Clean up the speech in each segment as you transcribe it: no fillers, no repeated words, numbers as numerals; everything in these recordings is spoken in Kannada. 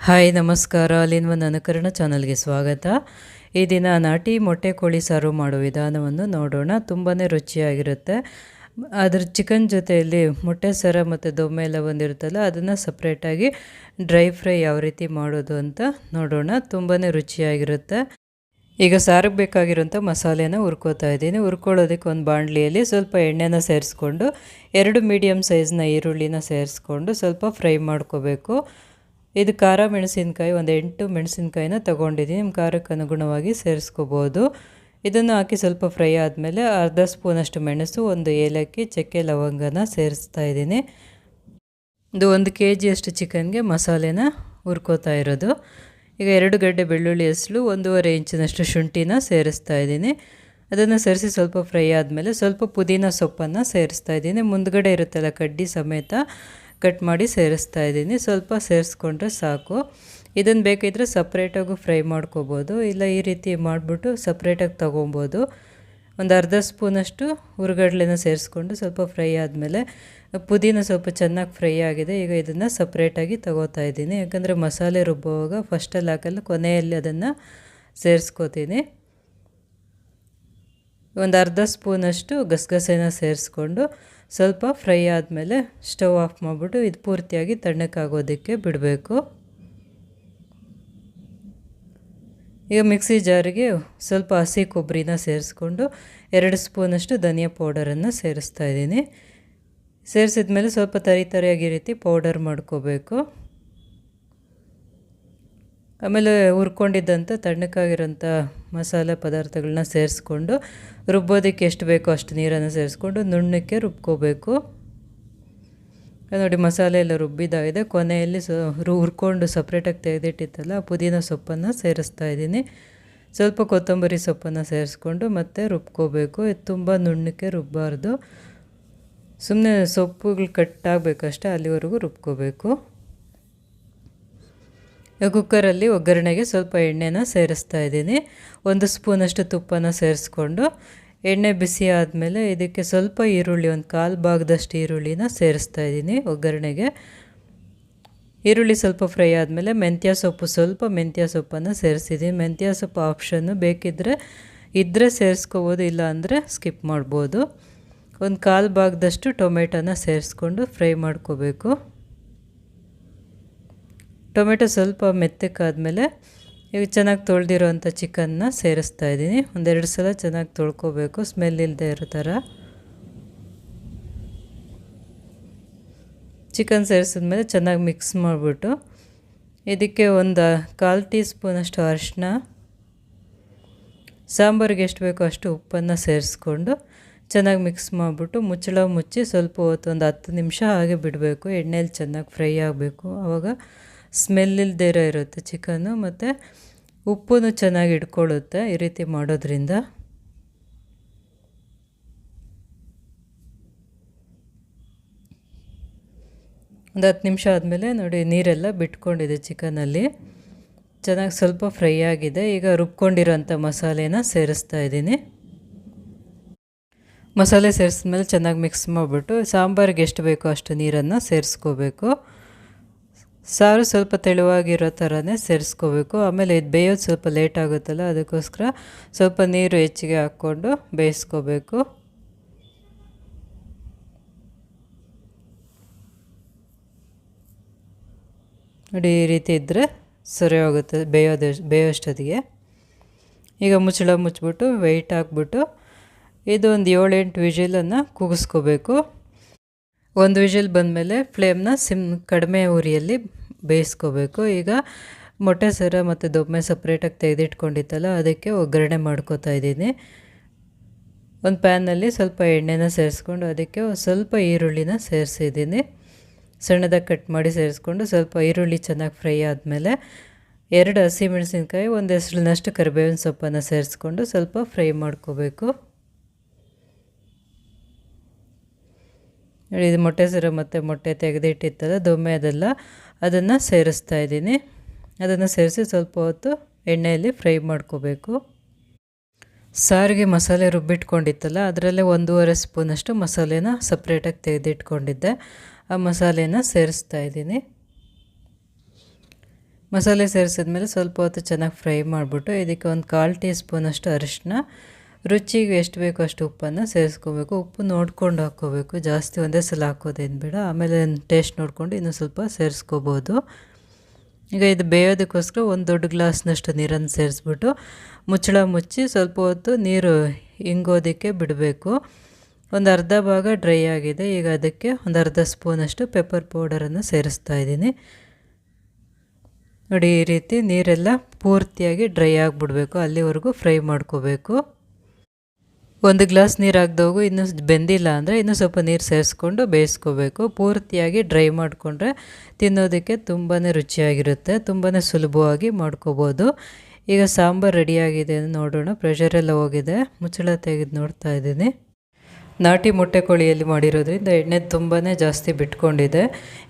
ಹಾಯ್ ನಮಸ್ಕಾರ. ಅಲ್ಲಿನ ಒಂದು ಅನುಕರಣ ಚಾನಲ್ಗೆ ಸ್ವಾಗತ. ಈ ದಿನ ನಾಟಿ ಮೊಟ್ಟೆ ಕೋಳಿ ಸಾರು ಮಾಡೋ ವಿಧಾನವನ್ನು ನೋಡೋಣ. ತುಂಬಾ ರುಚಿಯಾಗಿರುತ್ತೆ. ಅದ್ರ ಚಿಕನ್ ಜೊತೆಯಲ್ಲಿ ಮೊಟ್ಟೆ ಸರ ಮತ್ತು ದೊಮ್ಮೆ ಎಲ್ಲ ಬಂದಿರುತ್ತಲ್ಲ, ಅದನ್ನು ಸಪ್ರೇಟಾಗಿ ಡ್ರೈ ಫ್ರೈ ಯಾವ ರೀತಿ ಮಾಡೋದು ಅಂತ ನೋಡೋಣ. ತುಂಬಾ ರುಚಿಯಾಗಿರುತ್ತೆ. ಈಗ ಸಾರಿಗೆ ಬೇಕಾಗಿರೋಂಥ ಮಸಾಲೆನ ಹುರ್ಕೋತಾ ಇದ್ದೀನಿ. ಹುರ್ಕೊಳ್ಳೋದಕ್ಕೆ ಒಂದು ಬಾಣಲಿಯಲ್ಲಿ ಸ್ವಲ್ಪ ಎಣ್ಣೆನ ಸೇರಿಸ್ಕೊಂಡು 2 ಮೀಡಿಯಮ್ ಸೈಜ್ನ ಈರುಳ್ಳಿನ ಸೇರಿಸ್ಕೊಂಡು ಸ್ವಲ್ಪ ಫ್ರೈ ಮಾಡ್ಕೋಬೇಕು. ಇದು ಖಾರ ಮೆಣಸಿನ್ಕಾಯಿ ಒಂದು 8 ಮೆಣಸಿನ್ಕಾಯಿನ ತೊಗೊಂಡಿದ್ದೀನಿ. ನಿಮ್ಮ ಖಾರಕ್ಕೆ ಅನುಗುಣವಾಗಿ ಸೇರಿಸ್ಕೋಬೋದು. ಇದನ್ನು ಹಾಕಿ ಸ್ವಲ್ಪ ಫ್ರೈ ಆದಮೇಲೆ ಅರ್ಧ ಸ್ಪೂನಷ್ಟು ಮೆಣಸು, 1 ಏಲಕ್ಕಿ, ಚಕ್ಕೆ, ಲವಂಗನ ಸೇರಿಸ್ತಾ ಇದ್ದೀನಿ. ಇದು 1 kg ಚಿಕನ್ಗೆ ಮಸಾಲೆನ ಹುರ್ಕೋತಾ ಇರೋದು. ಈಗ 2 ಗಡ್ಡೆ ಬೆಳ್ಳುಳ್ಳಿ ಹೆಸರು, 1.5 ಇಂಚಿನಷ್ಟು ಶುಂಠಿನ ಸೇರಿಸ್ತಾ ಇದ್ದೀನಿ. ಅದನ್ನು ಸೇರಿಸಿ ಸ್ವಲ್ಪ ಫ್ರೈ ಆದಮೇಲೆ ಸ್ವಲ್ಪ ಪುದೀನ ಸೊಪ್ಪನ್ನು ಸೇರಿಸ್ತಾ ಇದ್ದೀನಿ. ಮುಂದ್ಗಡೆ ಇರುತ್ತಲ್ಲ ಕಡ್ಡಿ ಸಮೇತ ಕಟ್ ಮಾಡಿ ಸೇರಿಸ್ತಾ ಇದ್ದೀನಿ. ಸ್ವಲ್ಪ ಸೇರಿಸ್ಕೊಂಡ್ರೆ ಸಾಕು. ಇದನ್ನು ಬೇಕಿದ್ದರೆ ಸಪ್ರೇಟಾಗೂ ಫ್ರೈ ಮಾಡ್ಕೋಬೋದು, ಇಲ್ಲ ಈ ರೀತಿ ಮಾಡಿಬಿಟ್ಟು ಸಪ್ರೇಟಾಗಿ ತೊಗೊಬೋದು. ಒಂದು ಅರ್ಧ ಸ್ಪೂನಷ್ಟು ಹುರ್ಗಡ್ಲೆನ ಸೇರಿಸ್ಕೊಂಡು ಸ್ವಲ್ಪ ಫ್ರೈ ಆದಮೇಲೆ ಪುದೀನ ಸ್ವಲ್ಪ ಚೆನ್ನಾಗಿ ಫ್ರೈ ಆಗಿದೆ. ಈಗ ಇದನ್ನು ಸಪ್ರೇಟಾಗಿ ತೊಗೋತಾ ಇದ್ದೀನಿ. ಯಾಕಂದರೆ ಮಸಾಲೆ ರುಬ್ಬುವಾಗ ಫಸ್ಟಲ್ಲಿ ಹಾಕಲ್ಲ, ಕೊನೆಯಲ್ಲಿ ಅದನ್ನು ಸೇರಿಸ್ಕೋತೀನಿ. ಒಂದು ಅರ್ಧ ಸ್ಪೂನಷ್ಟು ಗಸಗಸೆನ ಸೇರಿಸ್ಕೊಂಡು ಸ್ವಲ್ಪ ಫ್ರೈ ಆದಮೇಲೆ ಸ್ಟವ್ ಆಫ್ ಮಾಡಿಬಿಟ್ಟು ಇದು ಪೂರ್ತಿಯಾಗಿ ತಣ್ಣಕ್ಕಾಗೋದಕ್ಕೆ ಬಿಡಬೇಕು. ಈಗ ಮಿಕ್ಸಿ ಜಾರಿಗೆ ಸ್ವಲ್ಪ ಹಸಿ ಕೊಬ್ಬರಿನ ಸೇರಿಸ್ಕೊಂಡು 2 ಸ್ಪೂನಷ್ಟು ಧನಿಯಾ ಪೌಡರನ್ನು ಸೇರಿಸ್ತಾ ಇದ್ದೀನಿ. ಸೇರಿಸಿದ ಮೇಲೆ ಸ್ವಲ್ಪ ತರಿಯಾಗಿ ರೀತಿ ಪೌಡರ್ ಮಾಡ್ಕೋಬೇಕು. ಆಮೇಲೆ ಹುರ್ಕೊಂಡಿದ್ದಂಥ ತಣ್ಣಕ್ಕಾಗಿರೋಂಥ ಮಸಾಲೆ ಪದಾರ್ಥಗಳನ್ನ ಸೇರಿಸ್ಕೊಂಡು ರುಬ್ಬೋದಕ್ಕೆ ಎಷ್ಟು ಬೇಕೋ ಅಷ್ಟು ನೀರನ್ನು ಸೇರಿಸ್ಕೊಂಡು ನುಣ್ಣಕ್ಕೆ ರುಬ್ಕೋಬೇಕು. ನೋಡಿ ಮಸಾಲೆ ಎಲ್ಲ ರುಬ್ಬಿದಾಗಿದೆ. ಕೊನೆಯಲ್ಲಿ ಹುರ್ಕೊಂಡು ಸಪ್ರೇಟಾಗಿ ತೆಗೆದಿಟ್ಟಿತ್ತಲ್ಲ ಪುದೀನ ಸೊಪ್ಪನ್ನು ಸೇರಿಸ್ತಾ ಇದ್ದೀನಿ. ಸ್ವಲ್ಪ ಕೊತ್ತಂಬರಿ ಸೊಪ್ಪನ್ನು ಸೇರಿಸ್ಕೊಂಡು ಮತ್ತೆ ರುಬ್ಕೋಬೇಕು. ಇದು ತುಂಬ ನುಣ್ಣಕ್ಕೆ ರುಬ್ಬಾರ್ದು, ಸುಮ್ಮನೆ ಸೊಪ್ಪುಗಳು ಕಟ್ಟಾಗಬೇಕಷ್ಟೇ, ಅಲ್ಲಿವರೆಗೂ ರುಬ್ಕೋಬೇಕು. ಕುಕ್ಕರಲ್ಲಿ ಒಗ್ಗರಣೆಗೆ ಸ್ವಲ್ಪ ಎಣ್ಣೆನ ಸೇರಿಸ್ತಾ ಇದ್ದೀನಿ. 1 ಸ್ಪೂನಷ್ಟು ತುಪ್ಪನ ಸೇರಿಸ್ಕೊಂಡು ಎಣ್ಣೆ ಬಿಸಿ ಆದಮೇಲೆ ಇದಕ್ಕೆ ಸ್ವಲ್ಪ ಈರುಳ್ಳಿ, ಒಂದು 1/4 ಭಾಗದಷ್ಟು ಈರುಳ್ಳಿನ ಸೇರಿಸ್ತಾ ಇದ್ದೀನಿ ಒಗ್ಗರಣೆಗೆ. ಈರುಳ್ಳಿ ಸ್ವಲ್ಪ ಫ್ರೈ ಆದಮೇಲೆ ಸ್ವಲ್ಪ ಮೆಂತ್ಯ ಸೊಪ್ಪನ್ನು ಸೇರಿಸಿದ್ದೀನಿ. ಮೆಂತ್ಯ ಸೊಪ್ಪು ಆಪ್ಷನ್ನು, ಬೇಕಿದ್ದರೆ ಇದ್ದರೆ ಸೇರಿಸ್ಕೋಬೋದು, ಇಲ್ಲ ಅಂದರೆ ಸ್ಕಿಪ್ ಮಾಡ್ಬೋದು. ಒಂದು 1/4 ಭಾಗದಷ್ಟು ಟೊಮೆಟೊನ ಸೇರಿಸ್ಕೊಂಡು ಫ್ರೈ ಮಾಡ್ಕೋಬೇಕು. ಟೊಮೆಟೊ ಸ್ವಲ್ಪ ಮೆತ್ತಕ್ಕಾದಮೇಲೆ ಈಗ ಚೆನ್ನಾಗಿ ತೊಳೆದಿರೋವಂಥ ಚಿಕನ್ನ ಸೇರಿಸ್ತಾ ಇದ್ದೀನಿ. 1-2 ಸಲ ಚೆನ್ನಾಗಿ ತೊಳ್ಕೊಬೇಕು, ಸ್ಮೆಲ್ ಇಲ್ಲದೆ ಇರೋ ಥರ. ಚಿಕನ್ ಸೇರಿಸಿದ್ಮೇಲೆ ಚೆನ್ನಾಗಿ ಮಿಕ್ಸ್ ಮಾಡಿಬಿಟ್ಟು ಇದಕ್ಕೆ ಒಂದು 1/4 ಟೀ ಸ್ಪೂನಷ್ಟು ಅರಿಶಿನ, ಸಾಂಬಾರಿಗೆ ಎಷ್ಟು ಬೇಕೋ ಅಷ್ಟು ಉಪ್ಪನ್ನು ಸೇರಿಸ್ಕೊಂಡು ಚೆನ್ನಾಗಿ ಮಿಕ್ಸ್ ಮಾಡಿಬಿಟ್ಟು ಮುಚ್ಚಳ ಮುಚ್ಚಿ ಸ್ವಲ್ಪ ಹೊತ್ತು ಒಂದು 10 ನಿಮಿಷ ಹಾಗೆ ಬಿಡಬೇಕು. ಎಣ್ಣೆಯಲ್ಲಿ ಚೆನ್ನಾಗಿ ಫ್ರೈ ಆಗಬೇಕು, ಆವಾಗ ಸ್ಮೆಲ್ ಇಲ್ಲದೆ ಇರುತ್ತೆ ಚಿಕನ್ನು, ಮತ್ತು ಉಪ್ಪು ಚೆನ್ನಾಗಿ ಇಟ್ಕೊಳ್ಳುತ್ತೆ ಈ ರೀತಿ ಮಾಡೋದ್ರಿಂದ. ಒಂದು 10 ನಿಮಿಷ ಆದಮೇಲೆ ನೋಡಿ ನೀರೆಲ್ಲ ಬಿಟ್ಕೊಂಡಿದೆ ಚಿಕನಲ್ಲಿ, ಚೆನ್ನಾಗಿ ಸ್ವಲ್ಪ ಫ್ರೈ ಆಗಿದೆ. ಈಗ ರುಬ್ಕೊಂಡಿರೋಂಥ ಮಸಾಲೆನ ಸೇರಿಸ್ತಾ ಇದ್ದೀನಿ. ಮಸಾಲೆ ಸೇರಿಸಿದ್ಮೇಲೆ ಚೆನ್ನಾಗಿ ಮಿಕ್ಸ್ ಮಾಡಿಬಿಟ್ಟು ಸಾಂಬಾರಿಗೆ ಎಷ್ಟು ಬೇಕೋ ಅಷ್ಟು ನೀರನ್ನು ಸೇರಿಸ್ಕೋಬೇಕು. ಸಾರು ಸ್ವಲ್ಪ ತೆಳುವಾಗಿರೋ ಥರನೇ ಸೇರಿಸ್ಕೋಬೇಕು. ಆಮೇಲೆ ಇದು ಬೇಯೋದು ಸ್ವಲ್ಪ ಲೇಟ್ ಆಗುತ್ತಲ್ಲ, ಅದಕ್ಕೋಸ್ಕರ ಸ್ವಲ್ಪ ನೀರು ಹೆಚ್ಚಿಗೆ ಹಾಕ್ಕೊಂಡು ಬೇಯಿಸ್ಕೋಬೇಕು. ನೋಡಿ ಈ ರೀತಿ ಇದ್ದರೆ ಸರಿ ಹೋಗುತ್ತೆ ಬೇಯೋಷ್ಟೊತ್ತಿಗೆ. ಈಗ ಮುಚ್ಚಳ ಮುಚ್ಚಿಬಿಟ್ಟು ವೆಯ್ಟ್ ಹಾಕ್ಬಿಟ್ಟು ಇದು ಒಂದು 7-8 ವಿಜಿಲನ್ನು ಕೂಗಿಸ್ಕೋಬೇಕು. 1 ವಿಜಿಲ್ ಬಂದಮೇಲೆ ಫ್ಲೇಮ್ನ ಕಡಿಮೆ ಉರಿಯಲ್ಲಿ ಬೇಯಿಸ್ಕೋಬೇಕು. ಈಗ ಮೊಟ್ಟೆ ಸರ ಮತ್ತು ದೊಮ್ಮೆ ಸಪ್ರೇಟಾಗಿ ತೆಗೆದಿಟ್ಕೊಂಡಿತ್ತಲ್ಲ, ಅದಕ್ಕೆ ಒಗ್ಗರಣೆ ಮಾಡ್ಕೋತಾ ಇದ್ದೀನಿ. ಒಂದು ಪ್ಯಾನಲ್ಲಿ ಸ್ವಲ್ಪ ಎಣ್ಣೆನ ಸೇರಿಸ್ಕೊಂಡು ಅದಕ್ಕೆ ಸ್ವಲ್ಪ ಈರುಳ್ಳಿನ ಸೇರಿಸಿದ್ದೀನಿ. ಸಣ್ಣದಾಗಿ ಕಟ್ ಮಾಡಿ ಸೇರಿಸ್ಕೊಂಡು ಸ್ವಲ್ಪ ಈರುಳ್ಳಿ ಚೆನ್ನಾಗಿ ಫ್ರೈ ಆದಮೇಲೆ 2 ಹಸಿಮೆಣಸಿನ್ಕಾಯಿ, 1 ಹೆಸರಿನಷ್ಟು ಕರಿಬೇವಿನ ಸೊಪ್ಪನ್ನು ಸೇರಿಸ್ಕೊಂಡು ಸ್ವಲ್ಪ ಫ್ರೈ ಮಾಡ್ಕೋಬೇಕು. ಇದು ಮೊಟ್ಟೆ ಸರ ಮತ್ತು ಮೊಟ್ಟೆ ತೆಗೆದಿಟ್ಟಿತ್ತಲ್ಲ ದೊಮ್ಮೆ, ಅದನ್ನು ಸೇರಿಸ್ತಾ ಇದ್ದೀನಿ. ಅದನ್ನು ಸೇರಿಸಿ ಸ್ವಲ್ಪ ಹೊತ್ತು ಎಣ್ಣೆಯಲ್ಲಿ ಫ್ರೈ ಮಾಡ್ಕೋಬೇಕು. ಸಾರಿಗೆ ಮಸಾಲೆ ರುಬ್ಬಿಟ್ಕೊಂಡಿತ್ತಲ್ಲ, ಅದರಲ್ಲೇ 1.5 ಸ್ಪೂನಷ್ಟು ಮಸಾಲೆನ ಸಪ್ರೇಟಾಗಿ ತೆಗೆದಿಟ್ಕೊಂಡಿದ್ದೆ. ಆ ಮಸಾಲೆನ ಸೇರಿಸ್ತಾ ಇದ್ದೀನಿ. ಮಸಾಲೆ ಸೇರಿಸಿದ್ಮೇಲೆ ಸ್ವಲ್ಪ ಹೊತ್ತು ಚೆನ್ನಾಗಿ ಫ್ರೈ ಮಾಡಿಬಿಟ್ಟು ಇದಕ್ಕೆ ಒಂದು 1/4 ಟೀ ಸ್ಪೂನಷ್ಟು ಅರಿಶಿನ, ರುಚಿಗೆ ಎಷ್ಟು ಬೇಕೋ ಅಷ್ಟು ಉಪ್ಪನ್ನು ಸೇರಿಸ್ಕೋಬೇಕು. ಉಪ್ಪು ನೋಡ್ಕೊಂಡು ಹಾಕ್ಕೋಬೇಕು, ಜಾಸ್ತಿ ಒಂದೇ ಸಲ ಹಾಕೋದೇನು ಬೇಡ. ಆಮೇಲೆ ಟೇಸ್ಟ್ ನೋಡಿಕೊಂಡು ಇನ್ನೂ ಸ್ವಲ್ಪ ಸೇರಿಸ್ಕೋಬೋದು. ಈಗ ಇದು ಬೇಯೋದಕ್ಕೋಸ್ಕರ ಒಂದು ದೊಡ್ಡ ಗ್ಲಾಸ್ನಷ್ಟು ನೀರನ್ನು ಸೇರಿಸ್ಬಿಟ್ಟು ಮುಚ್ಚಳ ಮುಚ್ಚಿ ಸ್ವಲ್ಪ ಹೊತ್ತು ನೀರು ಇಂಗೋದಕ್ಕೆ ಬಿಡಬೇಕು. ಒಂದು ಅರ್ಧ ಭಾಗ ಡ್ರೈ ಆಗಿದೆ. ಈಗ ಅದಕ್ಕೆ ಒಂದು ಅರ್ಧ ಸ್ಪೂನಷ್ಟು ಪೆಪ್ಪರ್ ಪೌಡರನ್ನು ಸೇರಿಸ್ತಾ ಇದ್ದೀನಿ. ನೋಡಿ, ಈ ರೀತಿ ನೀರೆಲ್ಲ ಪೂರ್ತಿಯಾಗಿ ಡ್ರೈ ಆಗಿಬಿಡಬೇಕು, ಅಲ್ಲಿವರೆಗೂ ಫ್ರೈ ಮಾಡ್ಕೋಬೇಕು. ಒಂದು ಗ್ಲಾಸ್ ನೀರು ಹಾಕ್ದೋಗು ಇನ್ನೂ ಬೆಂದಿಲ್ಲ ಅಂದರೆ ಇನ್ನೂ ಸ್ವಲ್ಪ ನೀರು ಸೇರಿಸ್ಕೊಂಡು ಬೇಯಿಸ್ಕೋಬೇಕು. ಪೂರ್ತಿಯಾಗಿ ಡ್ರೈ ಮಾಡಿಕೊಂಡ್ರೆ ತಿನ್ನೋದಕ್ಕೆ ತುಂಬಾ ರುಚಿಯಾಗಿರುತ್ತೆ, ತುಂಬಾ ಸುಲಭವಾಗಿ ಮಾಡ್ಕೋಬೋದು. ಈಗ ಸಾಂಬಾರು ರೆಡಿಯಾಗಿದೆ ನೋಡೋಣ. ಪ್ರೆಷರೆಲ್ಲ ಹೋಗಿದೆ, ಮುಚ್ಚಳ ತೆಗೆದು ನೋಡ್ತಾ ಇದ್ದೀನಿ. ನಾಟಿ ಮೊಟ್ಟೆ ಕೋಳಿಯಲ್ಲಿ ಮಾಡಿರೋದ್ರಿಂದ ಎಣ್ಣೆ ತುಂಬಾ ಜಾಸ್ತಿ ಬಿಟ್ಕೊಂಡಿದೆ.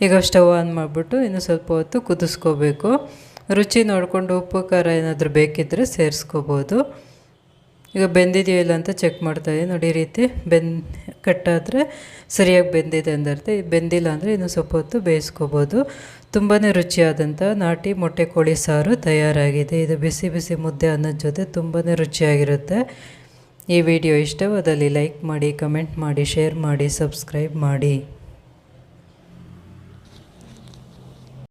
ಈಗ ಸ್ಟವ್ ಆನ್ ಮಾಡಿಬಿಟ್ಟು ಇನ್ನು ಸ್ವಲ್ಪ ಹೊತ್ತು ಕುದಿಸ್ಕೋಬೇಕು. ರುಚಿ ನೋಡಿಕೊಂಡು ಉಪ್ಪು ಖಾರ ಏನಾದರೂ ಬೇಕಿದ್ದರೆ ಸೇರಿಸ್ಕೋಬೋದು. ಈಗ ಬೆಂದಿದೆಯೋ ಇಲ್ಲ ಅಂತ ಚೆಕ್ ಮಾಡ್ತಾಯಿದ್ದೀನಿ. ನೋಡಿ, ಈ ರೀತಿ ಕಟ್ಟಾದರೆ ಸರಿಯಾಗಿ ಬೆಂದಿದೆ ಅಂದರ್ಥ. ಬೆಂದಿಲ್ಲ ಅಂದರೆ ಇನ್ನೂ ಸ್ವಲ್ಪ ಹೊತ್ತು ಬೇಯಿಸ್ಕೋಬೋದು. ತುಂಬಾ ರುಚಿಯಾದಂಥ ನಾಟಿ ಮೊಟ್ಟೆ ಕೋಳಿ ಸಾರು ತಯಾರಾಗಿದೆ. ಇದು ಬಿಸಿ ಬಿಸಿ ಮುದ್ದೆ ಅನ್ನೋದ ಜೊತೆ ತುಂಬಾ ರುಚಿಯಾಗಿರುತ್ತೆ. ಈ ವಿಡಿಯೋ ಇಷ್ಟವಾದಲ್ಲಿ ಲೈಕ್ ಮಾಡಿ, ಕಮೆಂಟ್ ಮಾಡಿ, ಶೇರ್ ಮಾಡಿ, ಸಬ್ಸ್ಕ್ರೈಬ್ ಮಾಡಿ.